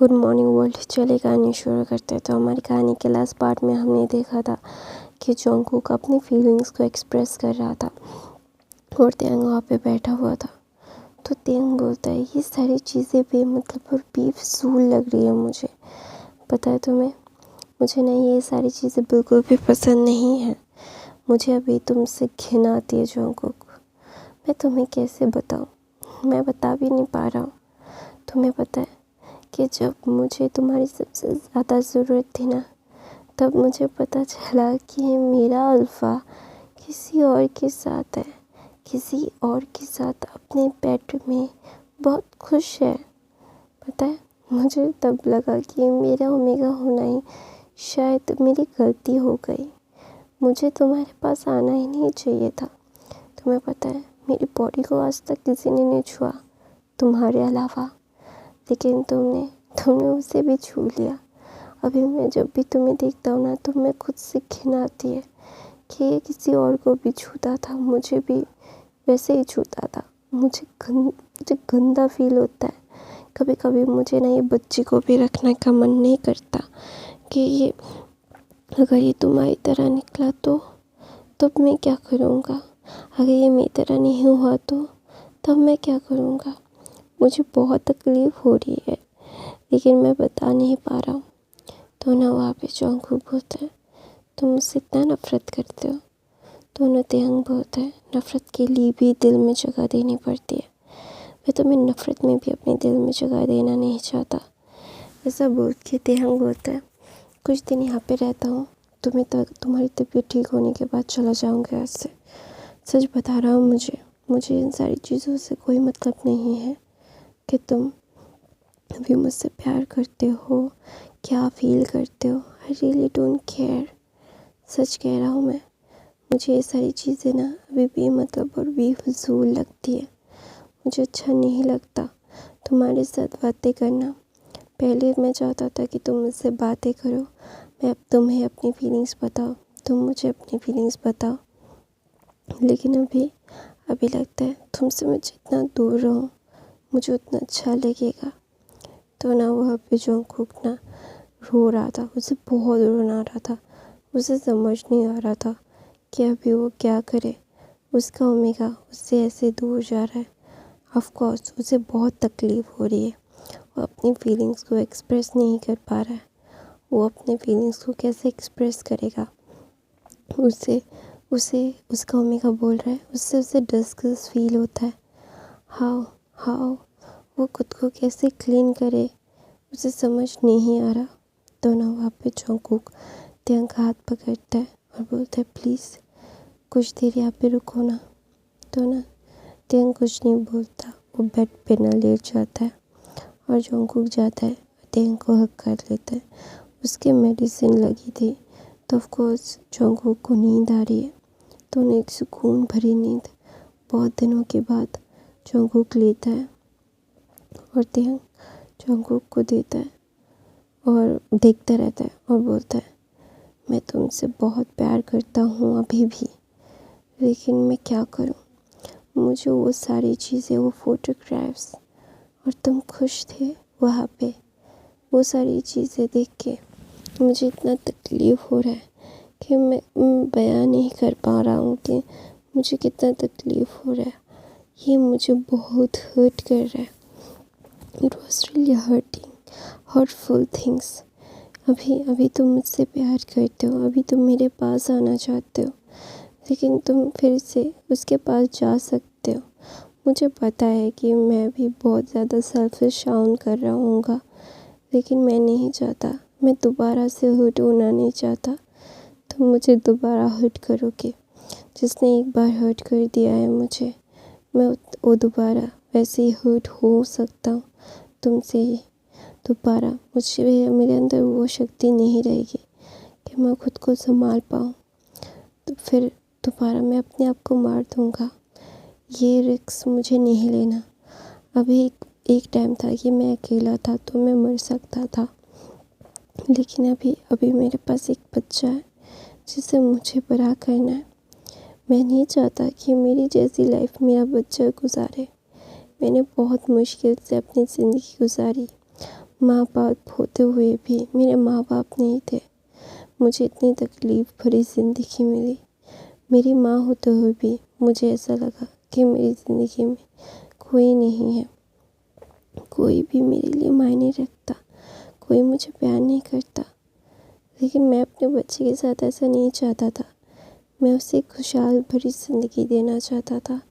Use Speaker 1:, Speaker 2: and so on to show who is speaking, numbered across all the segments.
Speaker 1: Good morning world चले कहानी शुरू करते हैं। तो हमारी कहानी के लास्ट पार्ट में हमने देखा था कि जंगकुक अपनी फीलिंग्स को एक्सप्रेस कर रहा था और त्यांग वहाँ पे बैठा हुआ था। तो त्यांग बोलता है ये सारी चीज़ें बेमतलब और बेफिजूल लग रही है मुझे। पता है तुम्हें, मुझे ना ये सारी चीज़ें बिल्कुल भी पसंद नहीं है। मुझे अभी तुमसे घिन आती है जंगकुक। मैं तुम्हें कैसे बताऊँ, मैं बता भी नहीं पा रहा हूँ। तुम्हें पता है कि जब मुझे तुम्हारी सबसे ज़्यादा ज़रूरत थी ना, तब मुझे पता चला कि मेरा अल्फ़ा किसी और के साथ है, किसी और के साथ अपने बेड में बहुत खुश है। पता है, मुझे तब लगा कि मेरा ओमेगा होना ही शायद मेरी गलती हो गई। मुझे तुम्हारे पास आना ही नहीं चाहिए था। तुम्हें पता है, मेरी बॉडी को आज तक किसी ने नहीं छुआ तुम्हारे अलावा, लेकिन तुमने उसे भी छू लिया। अभी मैं जब भी तुम्हें देखता हूँ ना, तो मैं खुद से घिन आती है कि ये किसी और को भी छूता था, मुझे भी वैसे ही छूता था। मुझे गंदा फील होता है। कभी कभी मुझे ना ये बच्ची को भी रखने का मन नहीं करता कि ये अगर ये तुम्हारी तरह निकला तो तब मैं क्या करूँगा। अगर ये मेरी तरह नहीं हुआ तो तब मैं क्या करूँगा। मुझे बहुत तकलीफ़ हो रही है, लेकिन मैं बता नहीं पा रहा हूँ। तो ना वहाँ पे जंगकुक बोलता है तुम मुझसे इतना नफ़रत करते हो। तो ना त्यांग बोलता है नफ़रत के लिए भी दिल में जगह देनी पड़ती है। मैं तुम्हें नफ़रत में भी अपने दिल में जगह देना नहीं चाहता। ऐसा बोल के त्यांग बोलता है कुछ दिन यहाँ पे रहता हूँ, तुम्हारी तबीयत ठीक होने के बाद चला जाऊँगा यहाँ से। सच बता रहा हूँ, मुझे इन सारी चीज़ों से कोई मतलब नहीं है कि तुम अभी मुझसे प्यार करते हो, क्या फील करते हो। I really don't care. सच कह रहा हूँ मैं। मुझे ये सारी चीज़ें ना अभी बेमतलब और बेफिजूल लगती है। मुझे अच्छा नहीं लगता तुम्हारे साथ बातें करना। पहले मैं चाहता था कि तुम मुझसे बातें करो, मैं अब तुम्हें अपनी फीलिंग्स बताओ, तुम मुझे अपनी फीलिंग्स बताओ। लेकिन अभी लगता है तुमसे मैं जितना दूर रहूँ मुझे उतना अच्छा लगेगा। तो ना वह पे जंगकुक ना रो रहा था, उसे बहुत रोना आ रहा था। उसे समझ नहीं आ रहा था कि अभी वो क्या करे। उसका ओमेगा उससे ऐसे दूर जा रहा है। ऑफ कोर्स उसे बहुत तकलीफ़ हो रही है। वो अपनी फीलिंग्स को एक्सप्रेस नहीं कर पा रहा है। वो अपने फीलिंग्स को कैसे एक्सप्रेस करेगा। उसे उसका ओमेगा बोल रहा है, उससे उसे डिस्गस्ट फील होता है। हाउ वो खुद को कैसे क्लीन करे, उसे समझ नहीं आ रहा। तो ना वहाँ पे जंगकुक त्यांग का हाथ पकड़ता है और बोलता है प्लीज़ कुछ देर यहाँ पे रुको ना। तो ना त्यांग कुछ नहीं बोलता, वो बेड पे ना लेट जाता है और जंगकुक जाता है, त्यांग को हक कर लेता है। उसके मेडिसिन लगी थी, तो ऑफ कोर्स जंगकुक को नींद आ रही है। तो उन्हें एक सुकून भरी नींद बहुत दिनों के बाद जंगकुक लेता है और त्यांग जंगकुक को देता है और देखता रहता है और बोलता है मैं तुमसे बहुत प्यार करता हूँ अभी भी, लेकिन मैं क्या करूँ। मुझे वो सारी चीज़ें, वो फ़ोटोग्राफ्स और तुम खुश थे वहाँ पे, वो सारी चीज़ें देख के मुझे इतना तकलीफ़ हो रहा है कि मैं बयान नहीं कर पा रहा हूँ कि मुझे कितना तकलीफ़ हो रहा है। ये मुझे बहुत हर्ट कर रहा है। It was really hurtful things. अभी तुम मुझसे प्यार करते हो, अभी तुम मेरे पास आना चाहते हो, लेकिन तुम फिर से उसके पास जा सकते हो। मुझे पता है कि मैं भी बहुत ज़्यादा सेल्फिश साउंड कर रहा हूँगा, लेकिन मैं नहीं चाहता, मैं दोबारा से हर्ट होना नहीं चाहता। तुम मुझे दोबारा हर्ट करोगे। जिसने एक बार हर्ट कर दिया है मुझे, मैं वो दोबारा वैसे ही हर्ट हो सकता हूँ तुमसे ही। दोबारा मेरे अंदर वो शक्ति नहीं रहेगी कि मैं खुद को संभाल पाऊँ। तो फिर दोबारा मैं अपने आप को मार दूँगा। ये रिस्क मुझे नहीं लेना। अभी एक टाइम था कि मैं अकेला था तो मैं मर सकता था, लेकिन अभी मेरे पास एक बच्चा है जिसे मुझे बड़ा करना है। मैं नहीं चाहता कि मेरी जैसी लाइफ मेरा बच्चा गुजारे। मैंने बहुत मुश्किल से अपनी ज़िंदगी गुजारी। माँ बाप होते हुए भी मेरे माँ बाप नहीं थे। मुझे इतनी तकलीफ़ भरी ज़िंदगी मिली। मेरी माँ होते हुए भी मुझे ऐसा लगा कि मेरी ज़िंदगी में कोई नहीं है, कोई भी मेरे लिए मायने रखता, कोई मुझे प्यार नहीं करता। लेकिन मैं अपने बच्चे के साथ ऐसा नहीं चाहता था। मैं उसे एक खुशहाल भरी ज़िंदगी देना चाहता था,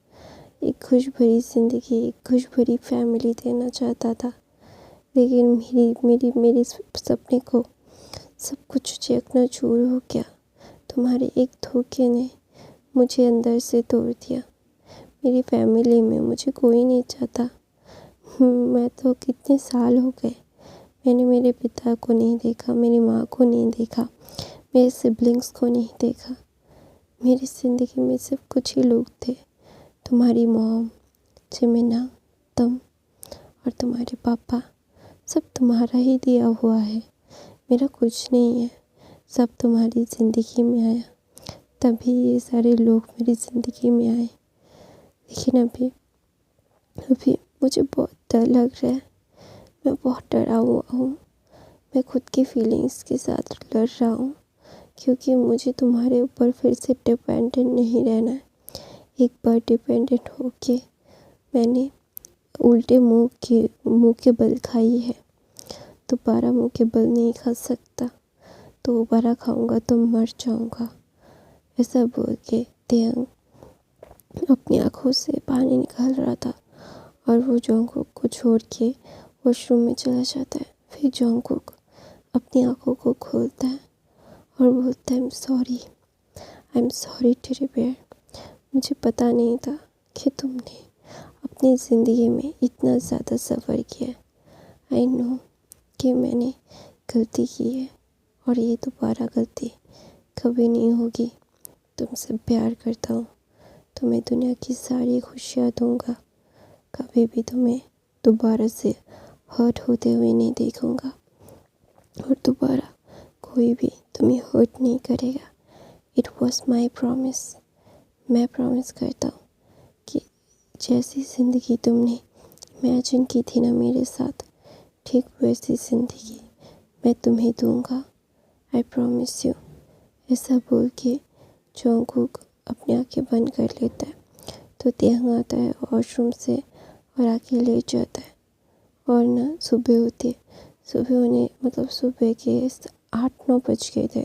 Speaker 1: एक खुश भरी ज़िंदगी, एक खुश भरी फैमिली देना चाहता था। लेकिन मेरी सपने को सब कुछ चकनाचूर हो गया। तुम्हारे एक धोखे ने मुझे अंदर से तोड़ दिया। मेरी फैमिली में मुझे कोई नहीं चाहता। मैं तो कितने साल हो गए, मैंने मेरे पिता को नहीं देखा, मेरी माँ को नहीं देखा, मेरे सिबलिंग्स को नहीं देखा। मेरी ज़िंदगी में सिर्फ कुछ ही लोग थे, तुम्हारी मॉम, जिमिना, तुम और तुम्हारे पापा। सब तुम्हारा ही दिया हुआ है, मेरा कुछ नहीं है। सब तुम्हारी ज़िंदगी में आया, तभी ये सारे लोग मेरी ज़िंदगी में आए। लेकिन अभी मुझे बहुत डर लग रहा है। मैं बहुत डरा हुआ हूँ। मैं खुद की फीलिंग्स के साथ लड़ रहा हूँ, क्योंकि मुझे तुम्हारे ऊपर फिर से डिपेंडेंट नहीं रहना है। एक बार डिपेंडेंट होके मैंने उल्टे मुंह के बल खाई है, दोबारा मुंह के बल नहीं खा सकता। तो दोबारा खाऊंगा तो मर जाऊंगा। ऐसा बोल के तेयंग अपनी आंखों से पानी निकाल रहा था और वो जोंगकुक को छोड़ के वॉशरूम में चला जाता है। फिर जोंगकुक अपनी आंखों को खोलता है और बोलता है, I am sorry teddy bear. मुझे पता नहीं था कि तुमने अपनी ज़िंदगी में इतना ज़्यादा सफ़र किया है। आई नो कि मैंने गलती की है और ये दोबारा गलती कभी नहीं होगी। तुमसे प्यार करता हूँ, तुम्हें दुनिया की सारी खुशियाँ दूँगा, कभी भी तुम्हें दोबारा से हर्ट होते हुए नहीं देखूँगा और दोबारा कोई भी तुम्हें हर्ट नहीं करेगा। It was my promise. मैं प्रॉमिस करता हूँ कि जैसी ज़िंदगी तुमने इमेजिन की थी ना मेरे साथ, ठीक वैसी ज़िंदगी मैं तुम्हें दूँगा। I promise you. ऐसा बोल के जोंगकुक अपनी आंखें बंद कर लेता है। तो तेयंग आता है वॉशरूम से और आके लेट जाता है। और ना सुबह होती है। सुबह होने सुबह के 8-9 बज गए थे।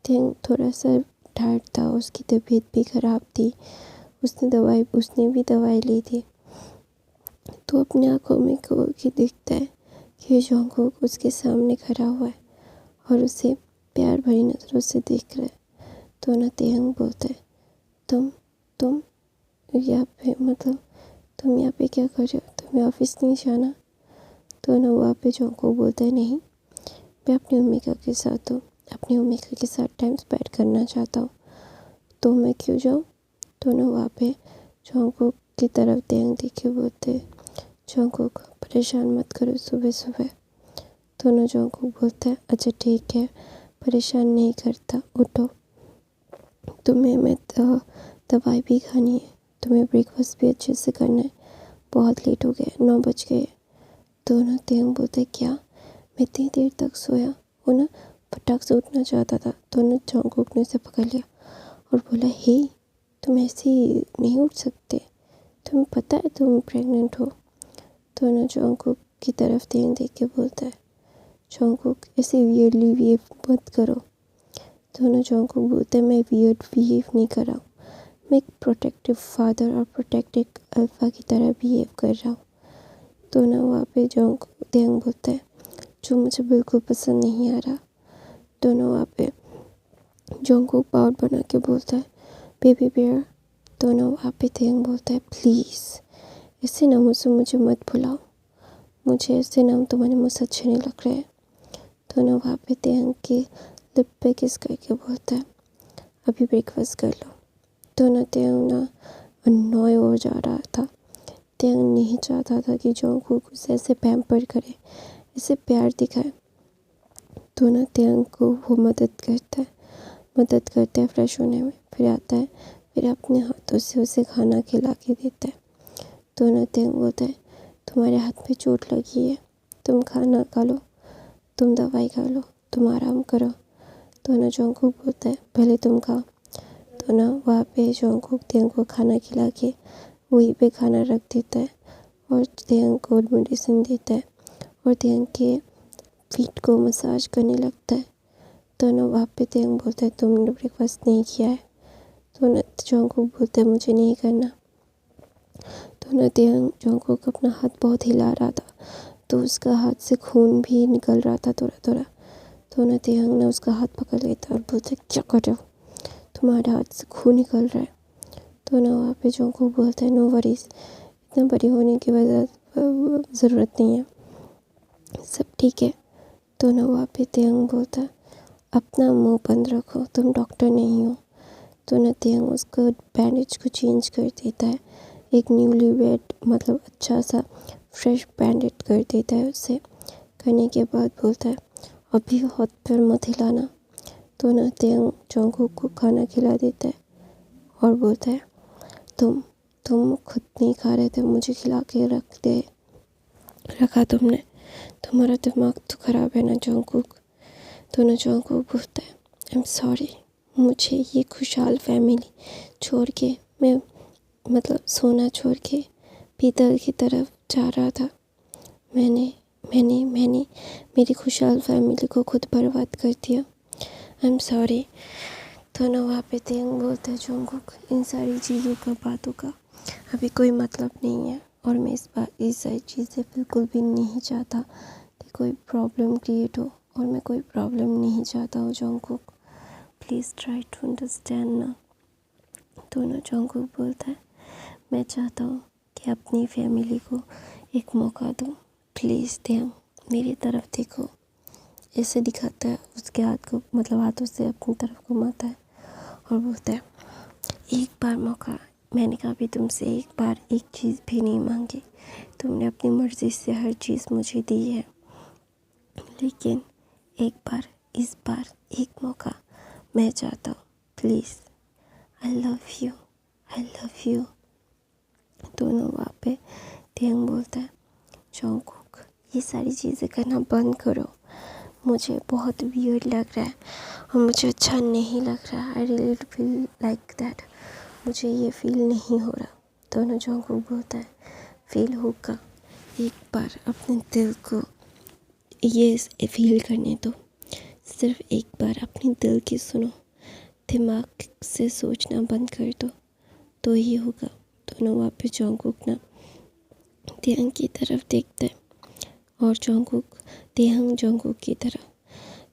Speaker 1: तेयंग थोड़ा सा टायर्ड था, उसकी तबीयत भी ख़राब थी। उसने भी दवाई ली थी। तो अपनी आंखों में खोल के देखता है कि जोंगकुक उसके सामने खड़ा हुआ है और उसे प्यार भरी नज़रों से देख रहा है। तो ना तेयंग बोलता है, तुम यहाँ पे तुम यहाँ पे क्या कर रहे हो? तुम्हें ऑफिस नहीं जाना? तो ना वहाँ पे जोंगकुक बोलता है, नहीं, मैं अपनी उम्मीका के साथ हूँ, अपनी उम्मीका के साथ टाइम स्पेंड करना चाहता हूँ, तो मैं क्यों जाऊँ? तो ना वहाँ पे जोंगकुक की तरफ तेयंग देख के बोलते, जोंगकुक परेशान मत करो सुबह सुबह। तो ना जोंगकुक बोलता है, अच्छा ठीक है, परेशान नहीं करता, उठो, तुम्हें मैं दवाई भी खानी है, तुम्हें ब्रेकफास्ट भी अच्छे से करना है, बहुत लेट हो गया, 9 बज गए। तो ना तेयंग बोलते, क्या मैं इतनी देर तक सोया? वो ना फटाक से उठना चाहता था। तो ना जोंगकुक ने उसे पकड़ लिया और बोला, हे, तुम ऐसे नहीं उठ सकते, तुम्हें पता है तुम प्रेग्नेंट हो। तो ना जोंगकुक की तरफ तेयंग देख के बोलता है, जोंगकुक ऐसे वियर्डली बिहेव मत करो। तो ना जोंगकुक बोलता है, मैं वियर्ड बिहेव नहीं कर रहा हूँ, मैं एक प्रोटेक्टिव फादर और प्रोटेक्टिव अल्फ़ा की तरह बिहेव कर रहा हूँ। तो ना वहाँ पे तेयंग बोलता है, जो मुझे बिल्कुल पसंद नहीं आ रहा। तो ना वहाँ पे जोंगकुक पाउट बना के बोलता है, बेबी बेयर। तो ना वहाँ पे तेयंग बोलता है, प्लीज़ ऐसे नामों से मुझे मत भुलाओ, मुझे ऐसे नाम तुम्हारे मुँह से अच्छे नहीं लग रहे हैं। तो ना वहाँ पे तेयंग के लिप पे किस करके बोलता है, अभी ब्रेकफास्ट कर लो। तो ना तेयंग ना अननॉय हो जा रहा था। तेयंग नहीं चाहता था कि जोंगकुक उसे ऐसे पैम्पर करे, ऐसे प्यार दिखाए। तो ना तेयंग को वो मदद करता है फ्रेश होने में। फिर आता है, फिर अपने हाथों से उसे खाना खिला के देता है। तो ना तेयंग बोलता है, तुम्हारे हाथ पे चोट लगी है, तुम खाना खा लो, तुम दवाई खा लो, तुम आराम करो। तो ना जंगकुक बोलता है पहले तुम खाओ। तो ना वहाँ पे जंगकुक तेयंग को खाना खिला के वहीं पे खाना रख देता है और तेयंग को मेडिसिन देता है और तेयंग के फीट को मसाज करने लगता है। तो ना वहाँ पे तेयंग बोलता है तुमने ब्रेकफास्ट नहीं किया है। तो ना जंगकुक बोलता है मुझे नहीं करना। तो ना तेयंग जंगकुक अपना हाथ बहुत हिला रहा था, तो उसका हाथ से खून भी निकल रहा था थोड़ा थोड़ा। तो ना तेयंग ने उसका हाथ पकड़ लेता और बोलता है क्या कर रहे हो, तुम्हारे हाथ से खून निकल रहा है। तो ना वहाँ पे जंगकुक बोलता है नो वरीज, इतना बड़ी होने की वजह ज़रूरत नहीं है, सब ठीक है। तो ना वहाँ पे तेयंग बोलता है अपना मुंह बंद रखो, तुम डॉक्टर नहीं हो। तो ना तेयंग उसको बैंडेज को चेंज कर देता है, एक न्यूली वेड मतलब अच्छा सा फ्रेश बैंडेज कर देता है उसे। करने के बाद बोलता है अभी हाथ पैर मत हिलाना। तो ना तेयंग जंगकुक को खाना खिला देता है और बोलता है तुम खुद नहीं खा रहे थे, मुझे खिला के रखा तुमने, तुम्हारा दिमाग तो ख़राब है ना जंगकुक। तो ना जंगकुक बोलता है आई एम सॉरी, मुझे ये खुशहाल फैमिली छोड़ के मैं मतलब सोना छोड़ के पीतल की तरफ जा रहा था। मैंने मैंने मैंने मेरी खुशहाल फैमिली को खुद बर्बाद कर दिया, आई एम सॉरी। तो ना वहाँ पे तेयंग बोलता है जंगकुक इन सारी चीज़ों का बातों का अभी कोई मतलब नहीं है और मैं इस सारी चीज़ें बिल्कुल भी नहीं चाहता कि कोई प्रॉब्लम क्रिएट हो, और मैं कोई प्रॉब्लम नहीं चाहता हूँ Jungkook, please try to understand ना। तो ना जंगकुक बोलता है मैं चाहता हूँ कि अपनी फैमिली को एक मौका दूँ, प्लीज़ तेयंग मेरी तरफ देखो। ऐसे दिखाता है उसके हाथ को, मतलब हाथों से अपनी तरफ घुमाता है और बोलता है एक बार मौका, मैंने कभी तुमसे एक बार एक चीज़ भी नहीं मांगी, तुमने अपनी मर्ज़ी से हर चीज़ मुझे दी है, लेकिन इस बार एक मौका मैं चाहता हूँ, please, I love you, I love you. दोनों वहाँ पे तेयंग बोलता है जंगकुक ये सारी चीज़ें करना बंद करो, मुझे बहुत वियर्ड लग रहा है और मुझे अच्छा नहीं लग रहा, I really feel like that, मुझे ये फील नहीं हो रहा। दोनों जंगकुक बोलता है फील होगा, एक बार अपने दिल को ये फील करने दो, सिर्फ एक बार अपने दिल की सुनो, दिमाग से सोचना बंद कर दो तो ही होगा। दोनों वहाँ पे जंगकुक ना तेयंग की तरफ देखता है और तेयंग जंगकुक की तरफ।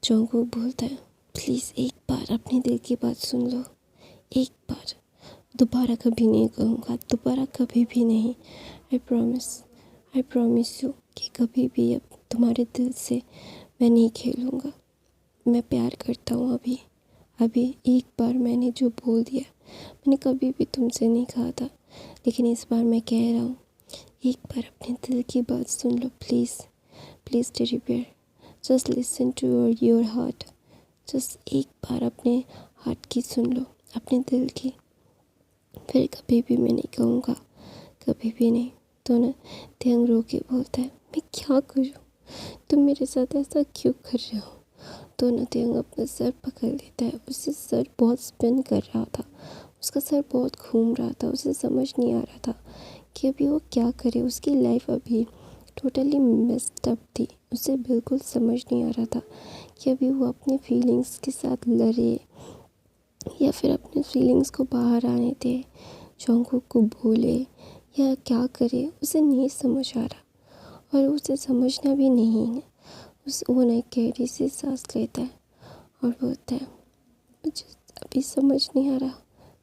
Speaker 1: जंगकुक बोलता है प्लीज़ एक बार अपने दिल की बात सुन लो, एक बार, दोबारा कभी नहीं कहूँगा, दोबारा कभी भी नहीं, आई प्रॉमिस यू कि कभी भी अब तुम्हारे दिल से मैं नहीं खेलूँगा। मैं प्यार करता हूँ अभी एक बार मैंने जो बोल दिया, मैंने कभी भी तुमसे नहीं कहा था, लेकिन इस बार मैं कह रहा हूँ, एक बार अपने दिल की बात सुन लो please, please teddy bear, just listen to your heart, just एक बार अपने हार्ट की सुन लो, अपने दिल की, फिर कभी भी मैं नहीं कहूँगा, कभी भी नहीं। तो ना तेयंग रो के बोलता है मैं क्या करूँ, तुम मेरे साथ ऐसा क्यों कर रहे हो। तो ना तेयंग अपना सर पकड़ लेता है, उससे सर बहुत स्पिन कर रहा था, उसका सर बहुत घूम रहा था, उसे समझ नहीं आ रहा था कि अभी वो क्या करे, उसकी लाइफ अभी टोटली मेस्ड अप थी, उसे बिल्कुल समझ नहीं आ रहा था कि अभी वो अपने फीलिंग्स के साथ लड़े या फिर अपने फीलिंग्स को बाहर आने दे, जंगकुक को बोले या क्या करे, उसे नहीं समझ आ रहा और उसे समझना भी नहीं है। वो ना गहरी से सांस लेता है और बोलता है मुझे अभी समझ नहीं आ रहा।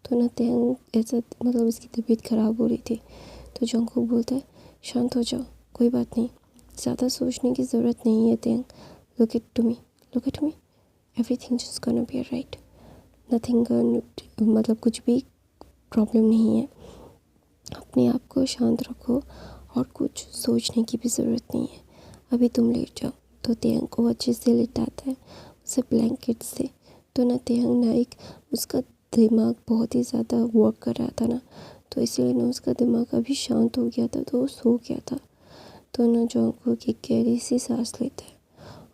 Speaker 1: तो ना तेयंग ऐसा मतलब उसकी तबीयत ख़राब हो रही थी, तो जंगकुक बोलता है शांत हो जाओ, कोई बात नहीं, ज़्यादा सोचने की ज़रूरत नहीं है Taeyang, look at me, everything just gonna be right, nothing, मतलब कुछ भी प्रॉब्लम नहीं है, अपने आप को शांत रखो और कुछ सोचने की भी ज़रूरत नहीं है, अभी तुम लेट जाओ। तो तेयंग को अच्छे से लिटाता है उसे ब्लैंकेट से। तो ना तेयंग ना एक उसका दिमाग बहुत ही ज़्यादा वर्क कर रहा था ना, तो इसलिए ना उसका दिमाग अभी शांत हो गया था, तो वो सो गया था। दोनों जंगकुक की गहरी सी सांस लेते हैं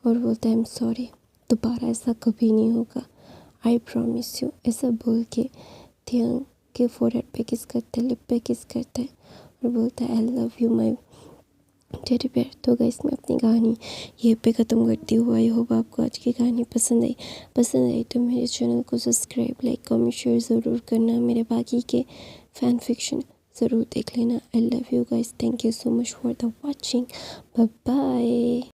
Speaker 1: और बोलते हैं आई एम सॉरी, दोबारा ऐसा कभी नहीं होगा, आई प्रॉमिस यू। ऐसा बोल के थियंग के फोरहेड पे किस करते, लिप पे किस करते हैं और बोलता है I love you my teddy bear. तो गाइस मैं अपनी कहानी यहीं पे ख़त्म करती हूँ। आई होप आपको आज की कहानी पसंद आई तो मेरे चैनल को सब्सक्राइब, लाइक, कमेंट, शेयर ज़रूर करना। मेरे बाकी के फ़ैन फिक्शन ज़रूर देख लेना। I love you guys, thank you so much for the watching, bye bye.